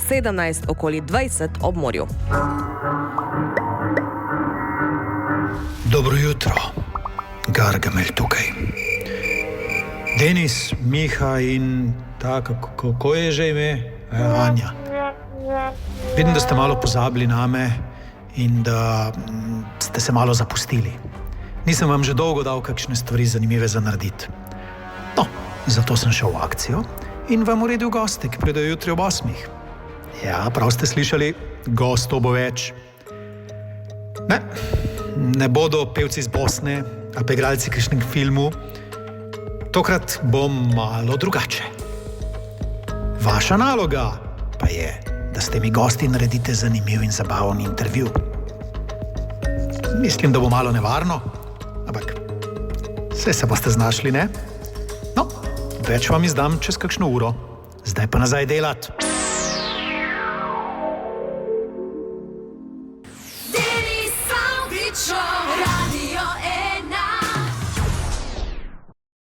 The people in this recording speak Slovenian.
17 okoli 20 ob morju. Dobro jutro, Gargamel tukaj. Denis, Miha in kako je že ime? Anja. Vidim, da ste malo pozabili name in da ste se malo zapustili. Nisem vam že dolgo dal kakšne stvari zanimive za narediti. No, zato sem šel v akcijo in vam uredil goste, ki pridejo jutri ob 8. Ja, prav ste slišali, gostov bo več. Ne bodo pevci iz Bosne ali pa igralci kakšnem filmu. Tokrat bo malo drugače. Vaša naloga pa je, da s temi gosti naredite zanimiv in zabaven intervju. Mislim, da bo malo nevarno, ampak vse se boste znašli, ne? No, več vam izdam čez kakšno uro. Zdaj pa nazaj delat. Denis Avdić Show.